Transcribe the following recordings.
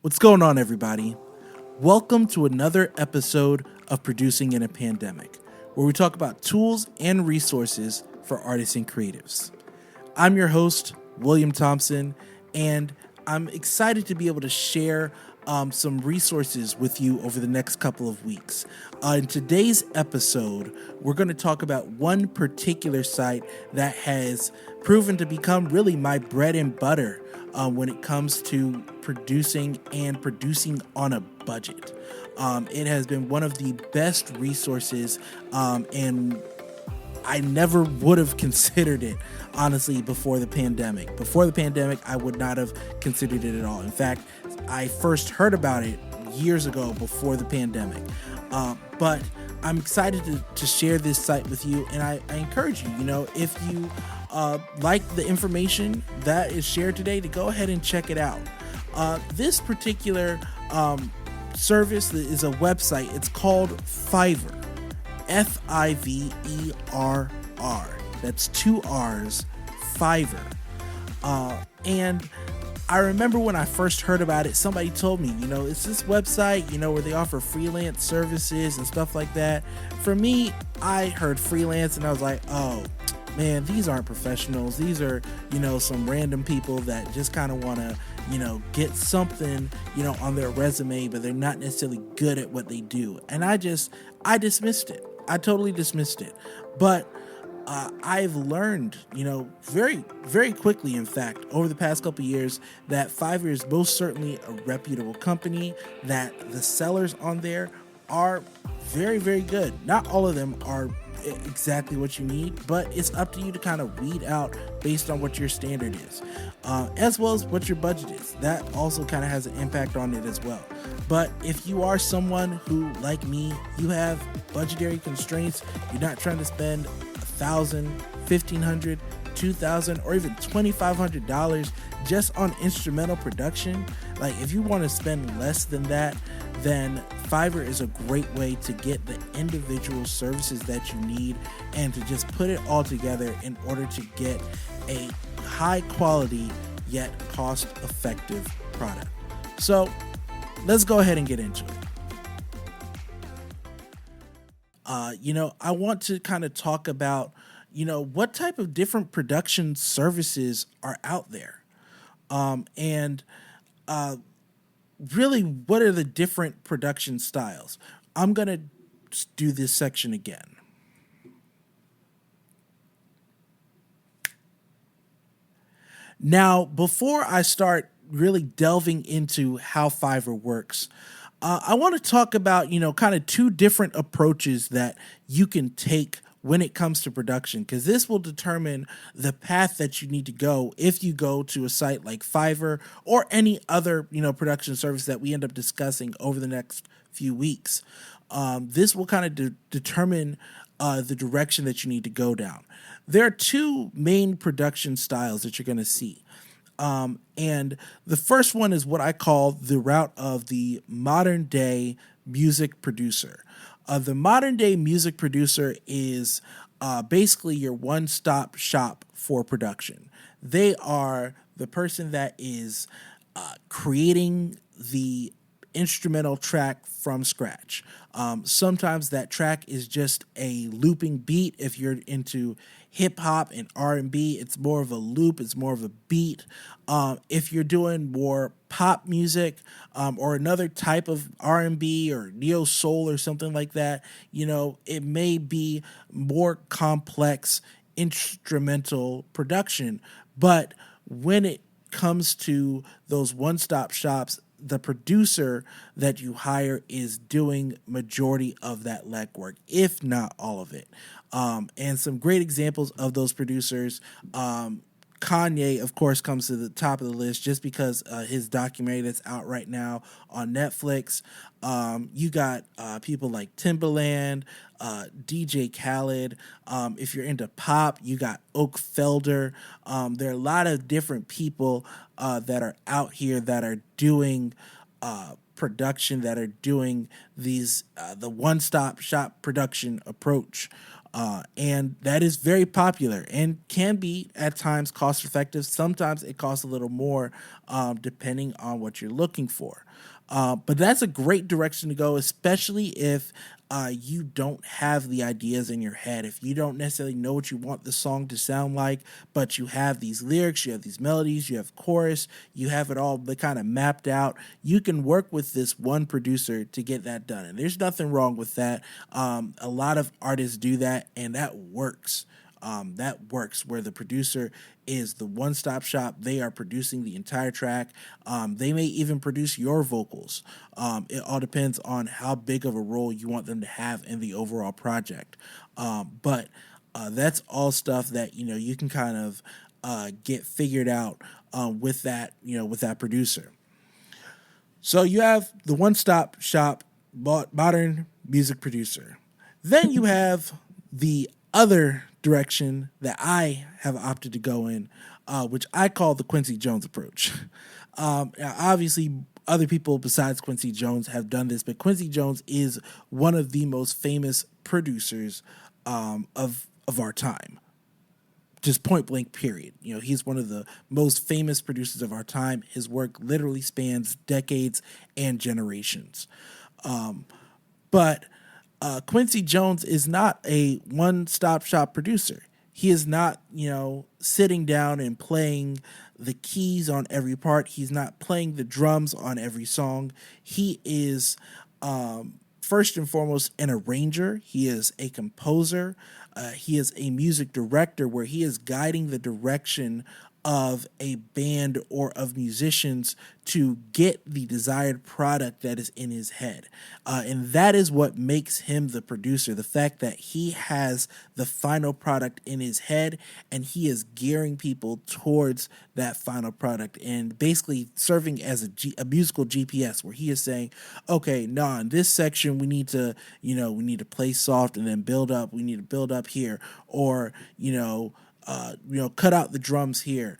What's going on, everybody? Welcome to another episode of Producing in a Pandemic, where we talk about tools and resources for artists and creatives. I'm your host, William Thompson, and I'm excited to be able to share some resources with you over the next couple of weeks. In today's episode, we're going to talk about one particular site that has proven to become really my bread and butter when it comes to producing on a budget. It has been one of the best resources, and I never would have considered it, honestly, before the pandemic. Before the pandemic, I would not have considered it at all. In fact, I first heard about it years ago before the pandemic. But I'm excited to share this site with you, and I encourage you, if you like the information that is shared today, to go ahead and check it out. This particular service is a website. It's called Fiverr. Fiverr. That's two R's, Fiverr. And I remember when I first heard about it, somebody told me, it's this website, where they offer freelance services and stuff like that. For me, I heard freelance and I was like, oh man, these aren't professionals. These are, some random people that just kind of want to, get something, on their resume, but they're not necessarily good at what they do. And I dismissed it. I totally dismissed it. But I've learned, very, very quickly, in fact, over the past couple of years, that Fiverr is most certainly a reputable company, that the sellers on there are very, very good. Not all of them are exactly what you need, but it's up to you to kind of weed out based on what your standard is, as well as what your budget is. That also kind of has an impact on it as well. But if you are someone who, like me, you have budgetary constraints, you're not trying to spend $1,000, $1,500, $2,000, or even $2,500 just on instrumental production, like if you want to spend less than that, then Fiverr is a great way to get the individual services that you need and to just put it all together in order to get a high quality yet cost effective product. So let's go ahead and get into it. I want to kind of talk about, what type of different production services are out there. And really, what are the different production styles? I'm going to do this section again. Now, before I start really delving into how Fiverr works, I want to talk about, kind of two different approaches that you can take when it comes to production, because this will determine the path that you need to go if you go to a site like Fiverr or any other, production service that we end up discussing over the next few weeks. This will kind of determine the direction that you need to go down. There are two main production styles that you're going to see. And the first one is what I call the route of the modern day music producer. The modern day music producer is basically your one-stop shop for production. They are the person that is creating the instrumental track from scratch. Sometimes that track is just a looping beat. If you're into hip hop and R&B, it's more of a loop, it's more of a beat. If you're doing more pop music or another type of R&B or neo soul or something like that, it may be more complex instrumental production. But when it comes to those one-stop shops, the producer that you hire is doing majority of that legwork, if not all of it. And some great examples of those producers. Kanye, of course, comes to the top of the list just because his documentary that's out right now on Netflix. You got people like Timbaland, DJ Khaled. If you're into pop, you got Oak Felder. There are a lot of different people that are out here that are doing production, that are doing these the one-stop shop production approach. And that is very popular and can be at times cost effective. Sometimes it costs a little more, depending on what you're looking for. But that's a great direction to go, especially if you don't have the ideas in your head. If you don't necessarily know what you want the song to sound like, but you have these lyrics, you have these melodies, you have chorus, you have it all kind of mapped out, you can work with this one producer to get that done. And there's nothing wrong with that. A lot of artists do that, and that works. That works where the producer is the one-stop shop. They are producing the entire track. They may even produce your vocals. It all depends on how big of a role you want them to have in the overall project. But that's all stuff that you can kind of get figured out with that producer. So you have the one-stop shop modern music producer. Then you have the other direction that I have opted to go in, which I call the Quincy Jones approach. Now obviously, other people besides Quincy Jones have done this, but Quincy Jones is one of the most famous producers of our time. Just point blank, period. He's one of the most famous producers of our time. His work literally spans decades and generations. But Quincy Jones is not a one-stop shop producer. He is not, sitting down and playing the keys on every part. He's not playing the drums on every song. He is, first and foremost, an arranger. He is a composer. He is a music director where he is guiding the direction of a band or of musicians to get the desired product that is in his head. And that is what makes him the producer. The fact that he has the final product in his head and he is gearing people towards that final product and basically serving as a musical GPS where he is saying, okay, in this section we need to play soft and then build up. We need to build up here, or, cut out the drums here.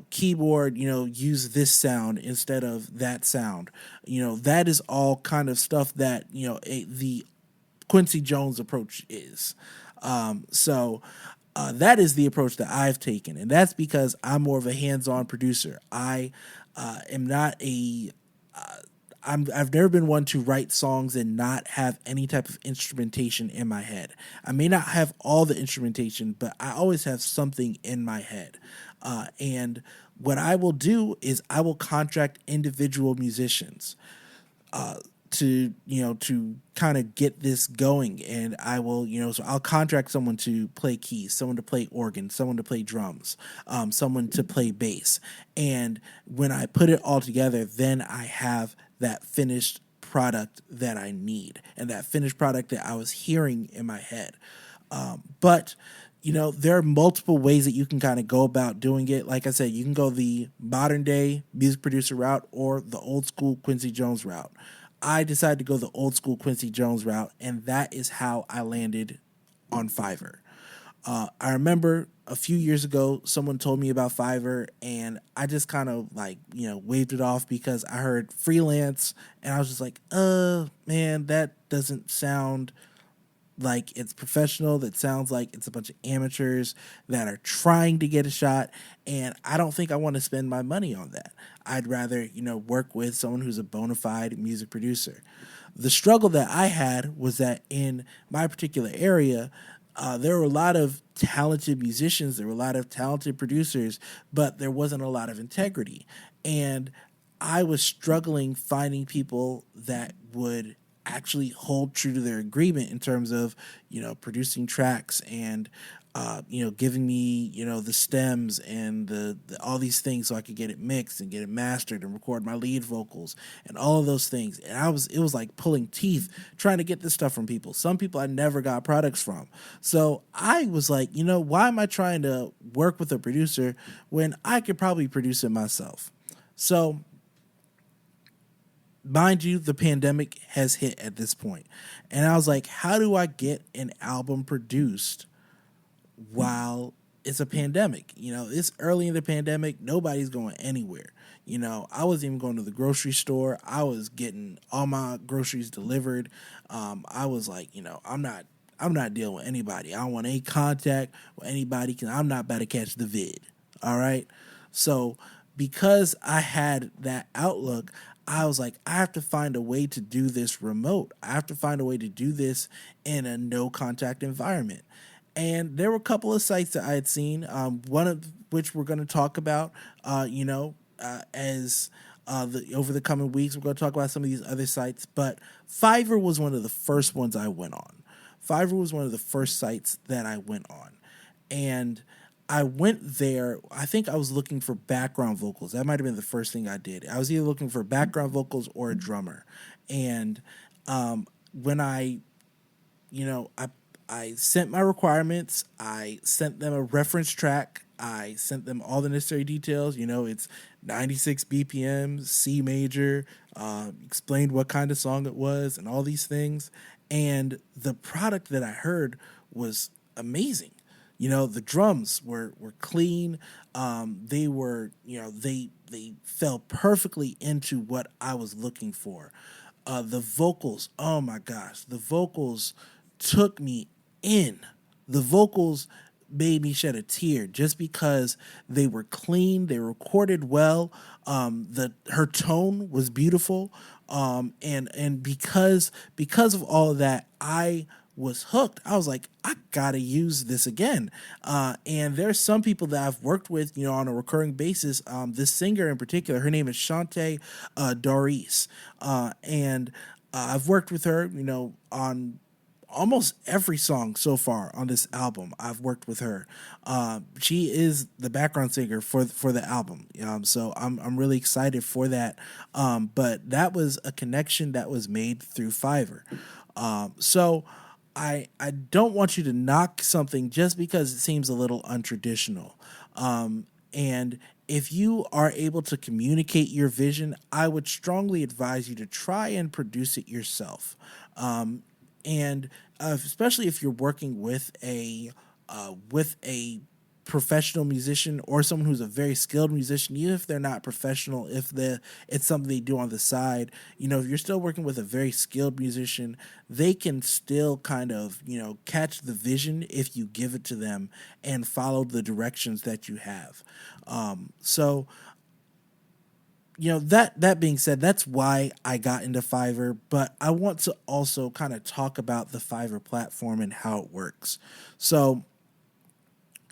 Keyboard, use this sound instead of that sound. That is all kind of stuff that, the Quincy Jones approach is. So that is the approach that I've taken. And that's because I'm more of a hands-on producer. I am not I've never been one to write songs and not have any type of instrumentation in my head. I may not have all the instrumentation, but I always have something in my head. And what I will do is I will contract individual musicians to kind of get this going. And I will, so I'll contract someone to play keys, someone to play organ, someone to play drums, someone to play bass. And when I put it all together, then I have that finished product that I need and that finished product that I was hearing in my head. But there are multiple ways that you can kind of go about doing it. Like I said, you can go the modern day music producer route or the old school Quincy Jones route. I decided to go the old school Quincy Jones route, and that is how I landed on Fiverr. I remember a few years ago, someone told me about Fiverr, and I just kind of waved it off because I heard freelance, and I was just like, man, that doesn't sound like it's professional. That sounds like it's a bunch of amateurs that are trying to get a shot, and I don't think I want to spend my money on that. I'd rather, work with someone who's a bona fide music producer. The struggle that I had was that in my particular area, there were a lot of talented musicians, there were a lot of talented producers, but there wasn't a lot of integrity. And I was struggling finding people that would actually hold true to their agreement in terms of, producing tracks and, giving me, the stems and the all these things so I could get it mixed and get it mastered and record my lead vocals and all of those things. And it was like pulling teeth trying to get this stuff from people. Some people I never got products from. So I was like, why am I trying to work with a producer when I could probably produce it myself? So mind you, the pandemic has hit at this point. And I was like, how do I get an album produced while it's a pandemic? It's early in the pandemic. Nobody's going anywhere. I wasn't even going to the grocery store. I was getting all my groceries delivered. I was like, I'm not dealing with anybody. I don't want any contact with anybody because I'm not about to catch the vid. All right. So because I had that outlook, I was like, I have to find a way to do this remote. I have to find a way to do this in a no contact environment. And there were a couple of sites that I had seen, one of which we're going to talk about, as over the coming weeks. We're going to talk about some of these other sites, but Fiverr was one of the first ones I went on. Fiverr was one of the first sites that I went on. And I went there, I think I was looking for background vocals. That might have been the first thing I did. I was either looking for background vocals or a drummer. And when I sent my requirements. I sent them a reference track. I sent them all the necessary details. It's 96 BPM, C major, explained what kind of song it was and all these things. And the product that I heard was amazing. The drums were clean. They were, they fell perfectly into what I was looking for. The vocals, oh my gosh, the vocals took me in. The vocals made me shed a tear just because they were clean, they recorded well. Her tone was beautiful, and because of all of that, I was hooked. I was like, I gotta use this again. And there's some people that I've worked with, on a recurring basis. This singer in particular, her name is Shante Doris, and I've worked with her, on almost every song so far on this album. I've worked with her. She is the background singer for the album. So I'm really excited for that. But that was a connection that was made through Fiverr. So I don't want you to knock something just because it seems a little untraditional. And if you are able to communicate your vision, I would strongly advise you to try and produce it yourself. And especially if you're working with a professional musician or someone who's a very skilled musician, even if they're not professional, if it's something they do on the side, if you're still working with a very skilled musician, they can still kind of, catch the vision if you give it to them and follow the directions that you have. So that being said, that's why I got into Fiverr, but I want to also kind of talk about the Fiverr platform and how it works. So,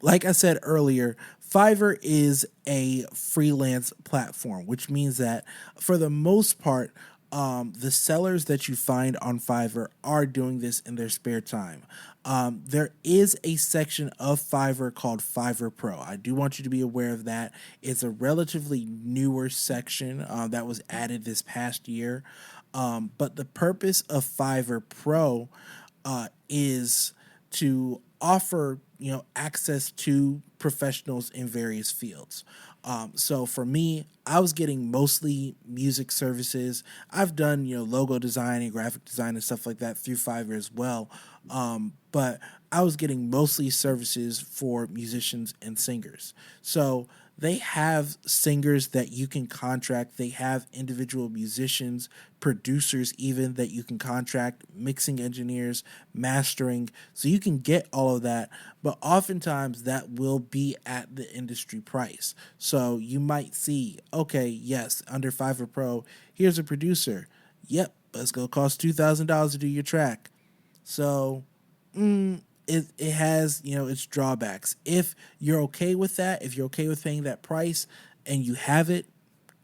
like I said earlier, Fiverr is a freelance platform, which means that for the most part, the sellers that you find on Fiverr are doing this in their spare time. There is a section of Fiverr called Fiverr Pro. I do want you to be aware of that. It's a relatively newer section that was added this past year. But the purpose of Fiverr Pro is to offer access to professionals in various fields. So for me, I was getting mostly music services. I've done logo design and graphic design and stuff like that through Fiverr as well. But I was getting mostly services for musicians and singers. So they have singers that you can contract. They have individual musicians, producers even that you can contract, mixing engineers, mastering. So you can get all of that, but oftentimes that will be at the industry price. So you might see, okay, yes, under Fiverr Pro, here's a producer. Yep, but it's going to cost $2,000 to do your track. So it has, its drawbacks. If you're okay with that, if you're okay with paying that price and you have it,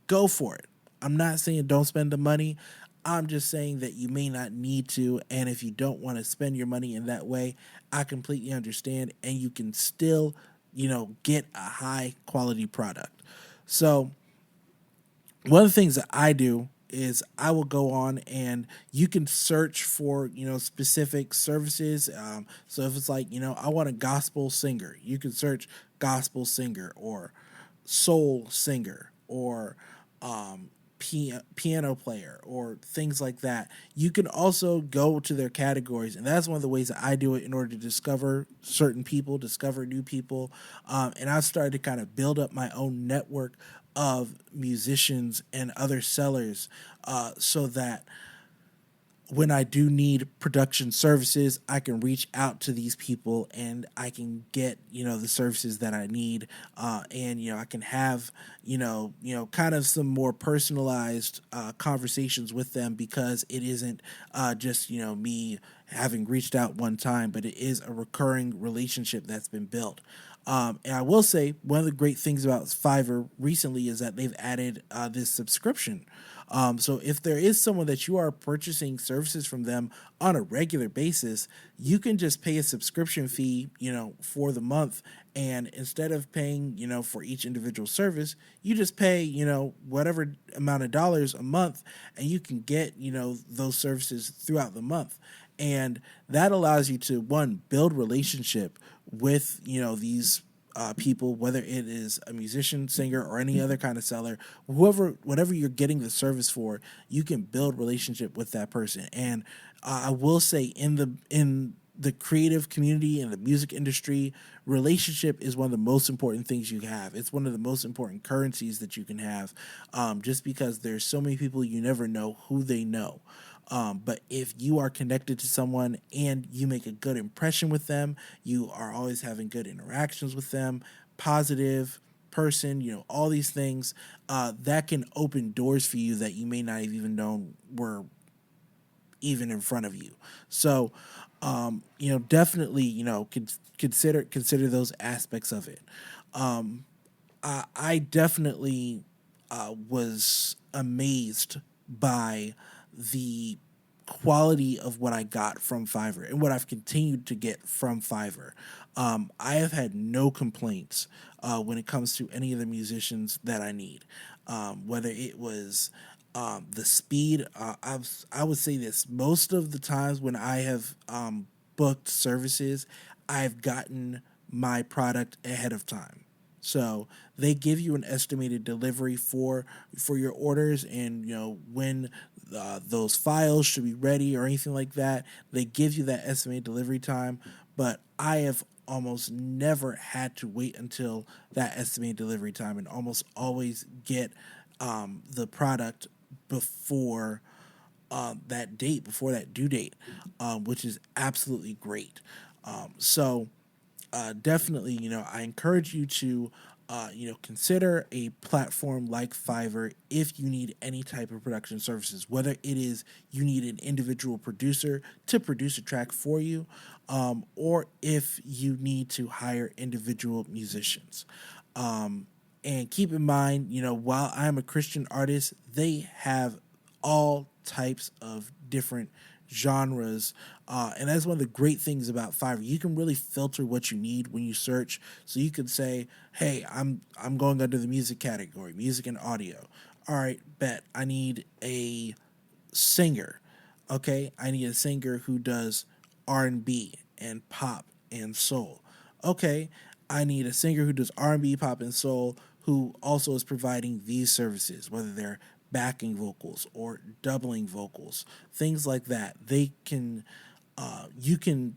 go for it. I'm not saying don't spend the money. I'm just saying that you may not need to. And if you don't want to spend your money in that way, I completely understand. And you can still, get a high quality product. So one of the things that I do is I will go on and you can search for, specific services. So if it's like, I want a gospel singer, you can search gospel singer or soul singer or piano player or things like that. You can also go to their categories, and that's one of the ways that I do it in order to discover certain people, discover new people. And I've started to kind of build up my own network of musicians and other sellers so that when I do need production services, I can reach out to these people and I can get, the services that I need. And, I can have, kind of some more personalized conversations with them, because it isn't just, me having reached out one time, but it is a recurring relationship that's been built. And I will say one of the great things about Fiverr recently is that they've added this subscription. So if there is someone that you are purchasing services from them on a regular basis, you can just pay a subscription fee, for the month. And instead of paying, for each individual service, you just pay, whatever amount of dollars a month, and you can get, those services throughout the month. And that allows you to, one, build relationship with, these people, whether it is a musician, singer, or any other kind of seller, whatever you're getting the service for, you can build relationship with that person. And I will say, in the creative community and the music industry, relationship is one of the most important things you have. It's one of the most important currencies that you can have, just because there's so many people, you never know who they know. But if you are connected to someone and you make a good impression with them, you are always having good interactions with them, positive person, all these things, that can open doors for you that you may not have even known were even in front of you. So, definitely, consider those aspects of it. I definitely was amazed by the quality of what I got from Fiverr and what I've continued to get from Fiverr. I have had no complaints when it comes to any of the musicians that I need, whether it was the speed. I would say this: most of the times when I have booked services, I've gotten my product ahead of time. So they give you an estimated delivery for your orders, and when those files should be ready or anything like that. They give you that estimated delivery time, but I have almost never had to wait until that estimated delivery time, and almost always get the product before before that due date, which is absolutely great. So definitely, I encourage you to, consider a platform like Fiverr if you need any type of production services, whether it is you need an individual producer to produce a track for you, or if you need to hire individual musicians. And keep in mind, while I'm a Christian artist, they have all types of different genres, and that's one of the great things about Fiverr. You can really filter what you need when you search. So you could say, "Hey, I'm going under the music category, music and audio. All right, bet I need a singer. Okay, I need a singer who does R&B and pop and soul. Okay, I need a singer who does R&B, pop, and soul, who also is providing these services, whether they're backing vocals or doubling vocals, things like that. You can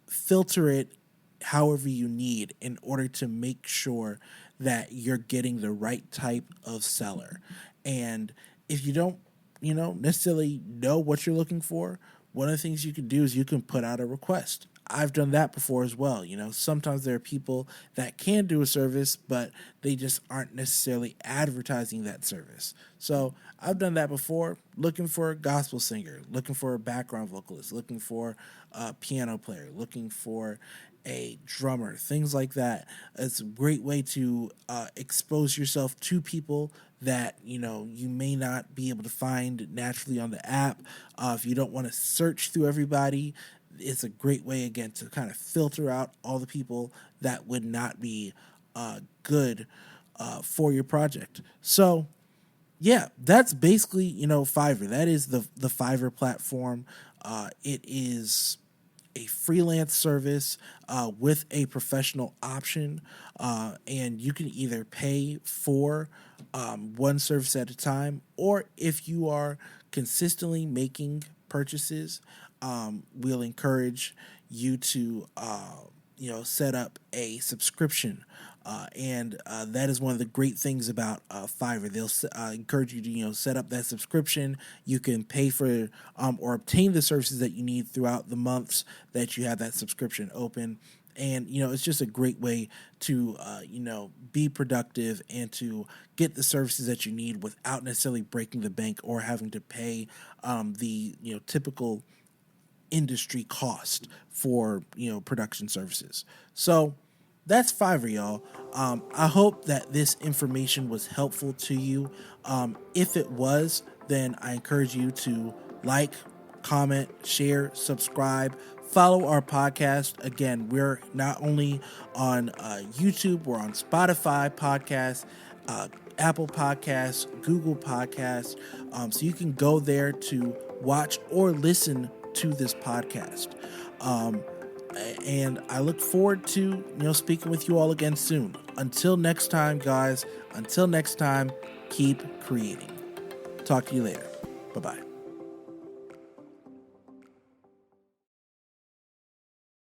filter it however you need in order to make sure that you're getting the right type of seller. And if you don't, necessarily know what you're looking for, one of the things you can do is you can put out a request. I've done that before as well. Sometimes there are people that can do a service, but they just aren't necessarily advertising that service. So I've done that before, looking for a gospel singer, looking for a background vocalist, looking for a piano player, looking for a drummer, things like that. It's a great way to expose yourself to people that you may not be able to find naturally on the app. If you don't want to search through everybody, it's a great way, again, to kind of filter out all the people that would not be good for your project. So yeah, that's basically, Fiverr. That is the Fiverr platform. It is a freelance service with a professional option, and you can either pay for one service at a time, or if you are consistently making purchases, we'll encourage you to set up a subscription And that is one of the great things about Fiverr. They'll encourage you to set up that subscription. You can pay for or obtain the services that you need throughout the months that you have that subscription open. And it's just a great way to be productive and to get the services that you need without necessarily breaking the bank or having to pay the typical industry cost for production services. So that's Fiverr, y'all. I hope that this information was helpful to you. If it was, then I encourage you to like, comment, share, subscribe, follow our podcast. Again, we're not only on YouTube, we're on Spotify podcasts, Apple Podcasts, Google Podcasts. So you can go there to watch or listen to this podcast. And I look forward to speaking with you all again soon. Until next time, guys. Until next time, keep creating. Talk to you later. Bye-bye.